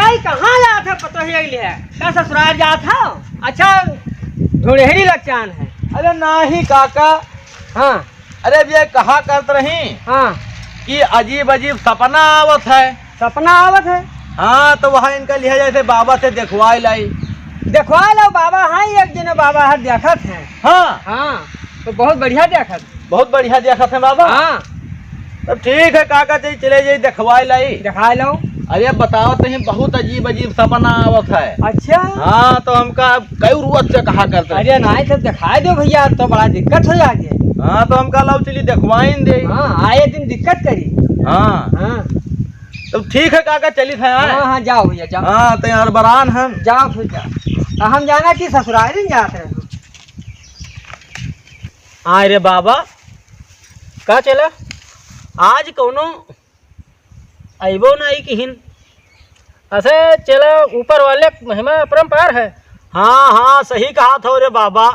नहीं कहाँ जा था पता ही अगले है क्या ससुराल जा था। अच्छा ढूंढेरी लगचान है। अरे नहीं काका। हाँ अरे ये कहा करत रही हाँ कि अजीब अजीब सपना आवत है। सपना आवत है। हाँ तो वहाँ इनका लिया जैसे बाबा से देखवाई लाई। देखवा लो बाबा। हाँ एक दिन बाबा हर देखत है। हाँ हाँ तो बहुत बढ़िया देखत। बहुत बढ़िया देखत है बाबा। हाँ तब ठीक है काका जी चले जाइए देखवाई लाई। दिखा लो। अरे बताओ तो बहुत अजीब अजीब सपना आवत है। अच्छा हाँ तो हमका कई रुआत से कहा करते। अरे नहीं तो दिखा दो भैया तो बड़ा दिक्कत हो जाती है। हाँ तो हमका लो चलिए देखवाइन दे। हाँ आए दिन दिक्कत करी। हाँ हाँ तो ठीक है काका चली थे। हाँ हाँ जाओ भैया जाओ। हाँ तो यार बरान हम जाओ फिर जाओ। हम जाना कि ससुराल नहीं जाते हैं। हाँ रे बाबा का चला आज कौनो आइबो नहीं कि हिन ऐसे चला ऊपर वाले महिमा अपरंपार है। हाँ हाँ सही कहा था रे बाबा।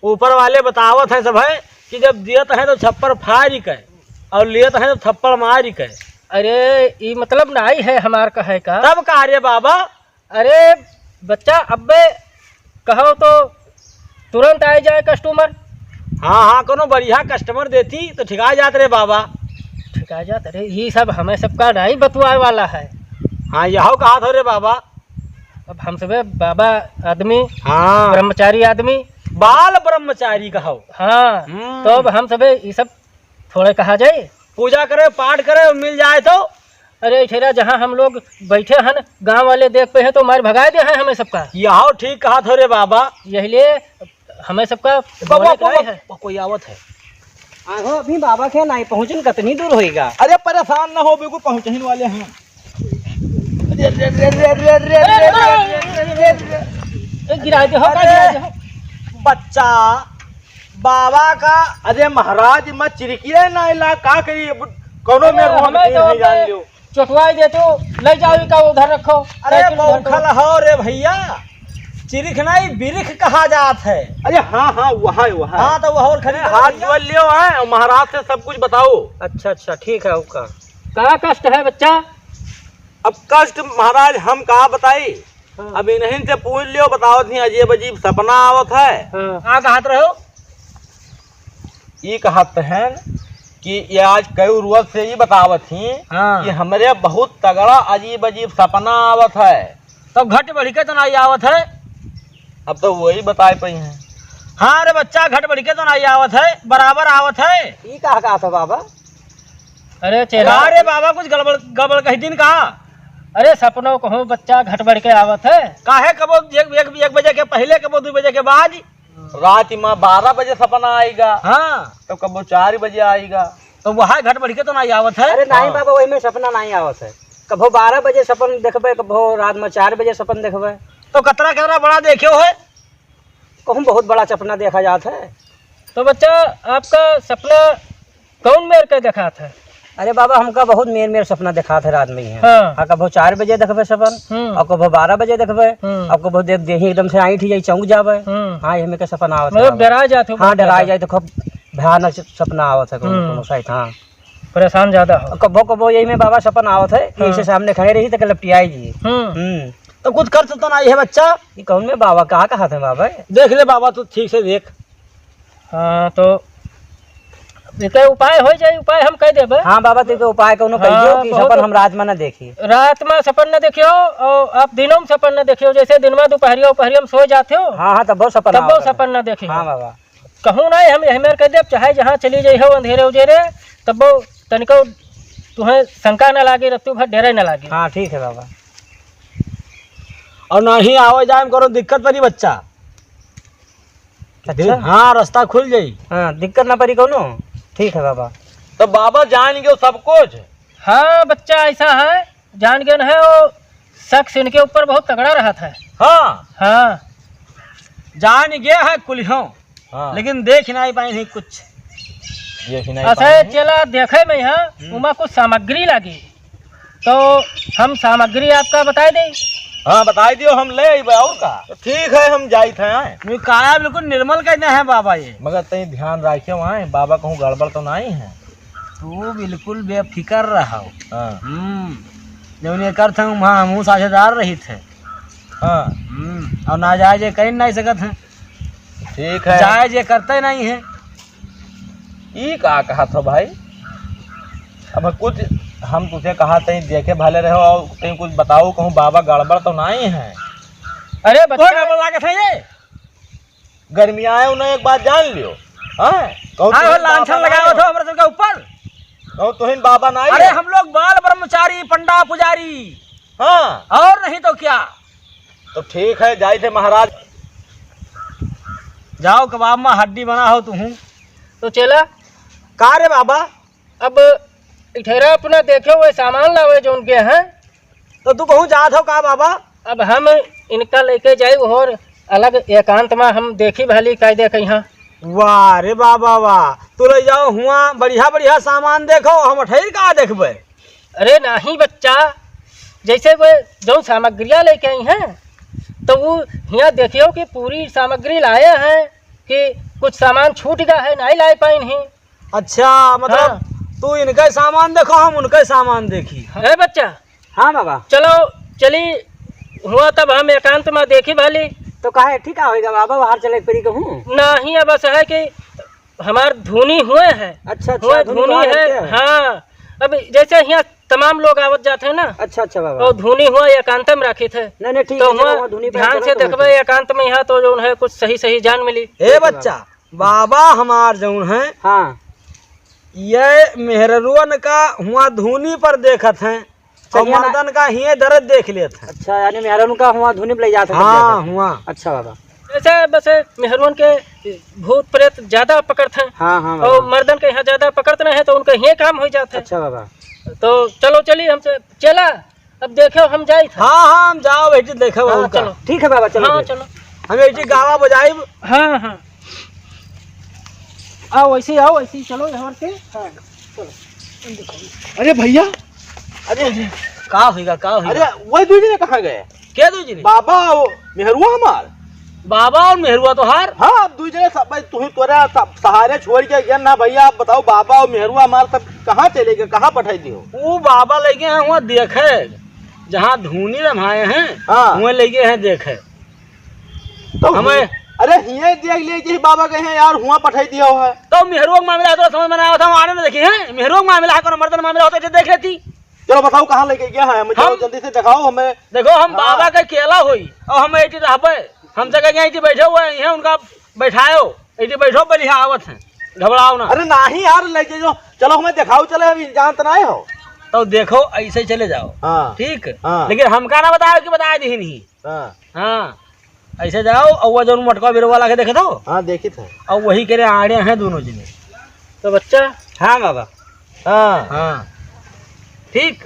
ऊपर वाले बतावत है सब है कि जब दियत है तो छप्पर फाड़ के और लियत है तो थप्पड़ मार के। अरे ये मतलब नहीं है हमार कहे का। तब कहा रे बाबा। अरे बच्चा अब्बे कहो तो तुरंत आ जाए कस्टमर। हाँ हाँ कोनो बढ़िया कस्टमर देती तो ठिका जात रे बाबा। ठिका जात अरे ये सब हमें सबका नहीं बतवाए वाला है। हाँ यहो कहा था रे बाबा। अब हम सब बाबा आदमी हाँ ब्रह्मचारी आदमी बाल ब्रह्मचारी कहो। हाँ तो अब हम सब ये सब थोड़े कहा जाए पूजा करे पाठ करे और मिल जाए तो। अरे ठेरा जहाँ हम लोग बैठे हैं गांव वाले देख पे हैं तो मार भगा दे हैं हमें सबका। यहो ठीक कहा था रे बाबा। यही लिए हमें सबका है। कोई आवत है। आहो अभी बाबा के नहीं पहुँचन कितनी दूर होएगा। अरे परेशान न हो बिल्कुल पहुँचने वाले हैं। गिरा दे हो बच्चा बाबा का। अरे महाराज मत चिरकिए ना इला का करी कोनो में रोन हमें नहीं जान लियो। चटवाई दे तो ले जाओ का उधर रखो। अरे मौखल हो रे भैया। चिरिख नहीं बिरिख कहा जात है। अरे हाँ हाँ वहाँ हाँ तो वह और खरीद हाथ जोड़ लियो है महाराज से सब कुछ बताओ। अच्छा ठीक है उसका क्या कष्ट है बच्चा। अब कष्ट महाराज हम कहा बताई। अब इन्हीं से पूछ लियो बताओ थी अजीब अजीब सपना आवत है। हाँ कहत रहो ये कहत है कि ये आज कई रुआत से ये बतावत थी हाँ। कि हमारे बहुत तगड़ा अजीब अजीब सपना आवत है। तब घट बढ़ के तो नहीं आवत है। अब तो वही बताए पई हैं। हाँ अरे बच्चा घट बढ़ के तो नहीं आवत है बराबर आवत है। ये कहा था बाबा। अरे चेला अरे बाबा कुछ गड़बड़ गड़बड़ कही दिन कहा। अरे सपनों कहो बच्चा घट बढ़ के आवत है। काहे कबो एक बजे के पहले कबो 2 बजे के बाद रात में 12 बजे सपना आएगा। हाँ तो कबो 4 बजे आएगा। तो वहाँ घट बढ़ के तो नहीं आवत है। अरे नहीं बाबा वही में सपना नहीं आवत है। कभो 12 बजे सपन देखबे कभो रात में 4 बजे सपन देखबे। तो कतरा बड़ा देखे है। कहूँ बहुत बड़ा सपना देखा जाता है। तो बच्चा आपका सपना कौन मेर के देखा था। अरे बाबा हमका बहुत मेर सपना देखा था रात में ही है। हाँ। कभो 4 बजे देखबे सपन और कभो 12 बजे देखबे और कभो देख देही एकदम से आई जाई चौंक जावे। हाँ ये में के सपना आवत है। मतलब डरा जाते हो। हाँ डराई जाए तो खूब भयानक सपना आवत है कोनो साइड। हाँ परेशान ज्यादा हो। कभो यही में बाबा सपना आवत है कि ऐसे सामने खड़े रही तो लपटियाई जी। तो कुछ कर तो नहीं है बच्चा। ये कौन में बाबा कहा थे बाबा। देख ले बाबा तू ठीक से देख। हाँ तो इसका उपाय हो जाए उपाय हम कह देबे। हाँ बाबा तेरे उपाय कोनो कहियो कि सपन हम रात में न देखी। रात में सपन न देखियो और आप दिनों में सपन न देखियो। जैसे दिन में दोपहरिया में सो जाते हो। हाँ हाँ तब सपन तब वो सपन न देखियो। हाँ बाबा कहूँ नहीं हम हमें कह देब चाहे जहाँ चली जाइ हो अंधेरे उजेरे तब वो तनिको तुम्हें शंका न लागे रत्तू भर डेरे न लागे। हाँ ठीक है बाबा। और नहीं आवा जाए करो दिक्कत पड़ी बच्चा। अच्छा हाँ रास्ता खुल जाई। हाँ दिक्कत ना पड़ी कोनो। ठीक है बाबा। तो बाबा जान गए सब कुछ। हाँ बच्चा ऐसा है जान गए है वो शख्स इनके ऊपर बहुत तगड़ा रहा था। हाँ हाँ जान गया है कुलियों। हाँ। लेकिन देख नहीं पाए नहीं कुछ। अच्छा चला देखे में यहाँ उमा कुछ सामग्री लगी तो हम सामग्री आपका बता दें। हाँ बताई दियो हम ले आई और का। तो ठीक है हम जाई थे। काया बिल्कुल निर्मल कहना है बाबा ये। मगर तई ध्यान रखियो वहाँ बाबा कहूँ गड़बड़ तो नहीं है। तू बिल्कुल बेफिक्र रहो। हाँ। जौन ये कर थे वहाँ हमहू साझेदार रही थे। हाँ और नाजायज ये कर नहीं सकत हैं, ठीक है। जायज ये करते नहीं है। ई का कहा था भाई? अब कुछ हम तुझे कहा तहीं देखे भाले रहो और कहीं कुछ बताओ, कहूँ बाबा गड़बड़ तो नहीं है। अरे कोई बच्चा गड़बड़ लागे थे ये? गर्मी आए उन्हें एक बात जान लियो। हाँ कहूँ हाँ, तुहिन लांछन बाबा लगाओ नहीं तो हो। हमारे सबके ऊपर। कहूँ तुहिन बाबा नहीं अरे है। हम लोग बाल ब्रह्मचारी, पंडा पुजारी, हाँ और नहीं तो क्या। तो ठीक है, जाए थे महाराज। जाओ कबाब में हड्डी बना हो तुम। तो चला का रे बाबा? अब इठेरा अपना देखे हुए सामान लावे जो उनके हैं। तो तू कहूँ जात हो का बाबा? अब हम इनका लेके जाए और अलग एकांत में हम देखी भली काय देख यहाँ। वाह रे बाबा वाह, तू ले जाओ हुआ बढ़िया बढ़िया सामान देखो, हम ठहर का देखबे। अरे नहीं बच्चा, जैसे वो जो सामग्रियाँ लेके आई हैं तो वो यहाँ देखियो कि पूरी सामग्री लाए हैं कि कुछ सामान छूट गया है, नहीं ला पाए नहीं। अच्छा मतलब हाँ। तू इनका सामान देखो, हम उनका सामान देखी। है बच्चा, हाँ बाबा। चलो चली हुआ तब हम एकांत में देखी भली। तो कहा ठीक होगा बाबा, बाहर चले परी कहूँ। नहीं अब बस है कि हमार धुनी हुए हैं। अच्छा हुए अच्छा, धुनी बाहर है। रखते हैं। हाँ अब जैसे यहाँ तमाम लोग आवत जाते हैं ना, अच्छा अच्छा बाबा। और धुनी हुआ एकांत में रखी थे। नहीं नहीं ठीक तो है, चलो, हुआ वहाँ धुनी पे ध्यान चलो से तो देखबे एकांत में यहाँ तो जो है कुछ सही सही जान मिली। ए बच्चा, बाबा हमार जौन है हाँ ये मेहरुअन का हुआ धुनी पर देखत हैं और चलिए ना। मर्दन का ही दर्द देख लेते हैं। अच्छा, यानी मेहरन का हुआ धुनी पे ले जाते हैं। हाँ हुआ। अच्छा बाबा। जैसे बस मेहरुन के भूत प्रेत ज्यादा पकड़ते हैं हाँ हाँ और बाबा। मर्दन के यहाँ ज्यादा पकड़ते नहीं है तो उनका ये काम हो जाता है। अच्छा बाबा। तो चलो चलिए हमसे चला, अब देखो हम जाए था। हाँ हाँ हम जाओ बेटी देखो हाँ, उनका। चलो। ठीक है बाबा, चलो हाँ फिर। चलो। हम बेटी गावा बजाई। हाँ हाँ आओ ऐसे ही चलो यहाँ से। हाँ अरे भैया, अरे का होगा का अरे होगा? वही दूजी ने कहाँ गए? क्या दूजी ने? बाबा वो मेहरुआ हमार। बाबा और मेहरुआ तो हार। हाँ अब दूजी ने सब भाई तुम्हें तोरा सहारे छोड़ के गया ना भैया। आप बताओ बाबा और मेहरुआ हमार सब कहाँ चले गए, कहाँ पठाई दियो? वो बाबा लेके हैं वहाँ देखे, जहाँ धुनी रमाए हैं हाँ। वहाँ लेके हैं देखे। तो हमें अरे हिये देख लीजिए बाबा कहे हैं यार, हुआ पठाई दिया हुआ है। तो मेहरुआ का मामला है तो समझ में नहीं आता, आने में देखी है। मेहरुआ का मामला है, मर्दन मामला होता है देख लेती। चलो बताओ कहाँ लेके गया है, मुझे हम- जल्दी से दिखाओ हमें। देखो हम हाँ। बाबा का केला हुई और हम ऐटी रहबे, हम जगह यहाँ बैठे हुए हैं, उनका बैठाओ ऐटी बैठो बढ़िया आवत है, घबराओ ना। अरे नहीं यार लेके जो, चलो हमें दिखाओ, चले अभी जानते नहीं हो। तो देखो ऐसे ही चले जाओ। हाँ ठीक। हाँ। लेकिन हमका ना बताओ कि बताया दी नहीं। हाँ हाँ ऐसे जाओ और वो जो मटका बिरवा ला के देखे दो हाँ देखी थे। और वही करे आड़े हैं दोनों जने। तो बच्चा हाँ बाबा। हाँ हाँ ठीक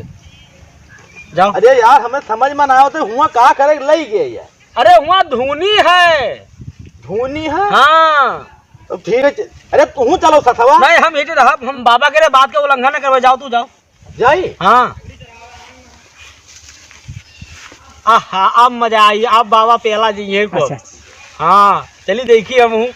जाओ। अरे यार हमें समझ में ना होते हुआ कहाँ करे लई गए ये। अरे वहाँ धुनी है। धुनी है। हाँ तो ठीक है अरे तू चलो सथवा। नहीं हम इटे रहा, हम बाबा के बात का उल्लंघन न करवा। जाओ तू जाओ। जाई। हाँ आहा अब मजा आई, अब बाबा पेला जी है को। अच्छा। हाँ चलिए देखिए हम हूँ।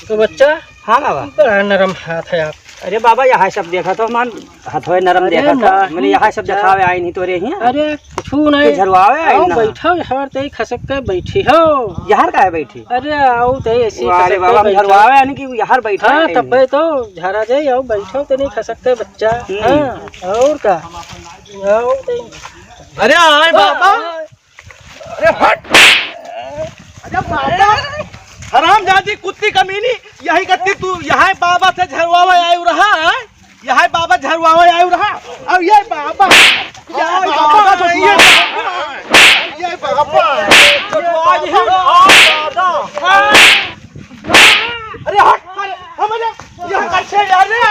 तो बच्चा हाँ बाबा। बड़ा नरम हाथ है आप। अरे बाबा यहाँ सब देखा तो मान हथवे नरम अरे देखा था, नहीं, मैंने यहाँ सब बच्चा। दिखावे आई नहीं तो रे ही। अरे छू नहीं झरवावे आई आओ ना। बैठो यहाँ ते खसक के बैठी हो। यहाँ का है बैठी? अरे आओ ते ऐसी अरे खसक बाबा के हम बैठो। झरवावे यानी कि यहाँ बैठा हाँ है। तब तो झरा जाए आओ बैठो ते नहीं खसक के बच्चा। हाँ और का आओ ते। अरे आए बाबा। अरे हट। अरे बाबा हराम जाती कुत्ती कमीनी, यही कत्ती तू यहाँ बाबा से झरवावा आयु रहा है। यहाँ बाबा झरवावा आयु रहा। अब ये बाबा ये बाबा अरे हट हमारे यहाँ कैसे यार रे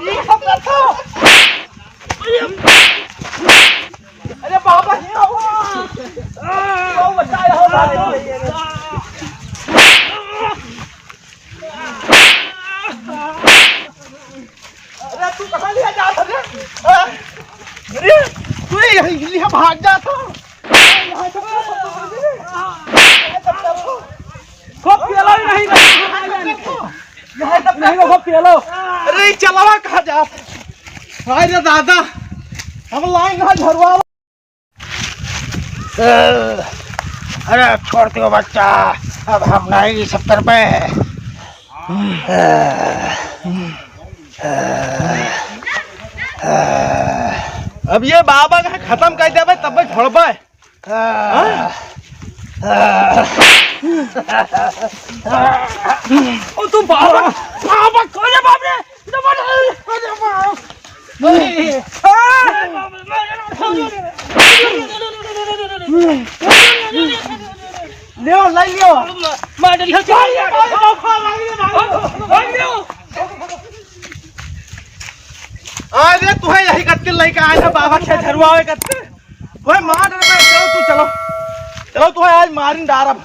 ये सब करता। अरे बाबा अरे तू कहाँ लिया जा रहा है? अरे तू यहाँ भाग जा तो यहाँ से खूब पेलो ही नहीं, यहाँ तक नहीं खूब पेलो। अरे चलावा कहा जा हाय रे दादा हम लाएंगे कहाँ झरवा। अरे छोड़ दो बच्चा, अब हम नहीं 70 पे। अब ये बाबा का खत्म कर दे तब झड़बे। ओ तू बाबा बाबा खोले बाप रे लियो लाई लियो मार डलिया अरे तू है यही कत्ते लेके आए था बाबा के झरवा कत्ते। वह मार चलो तू चलो चलो तू आज मारिन डार अब।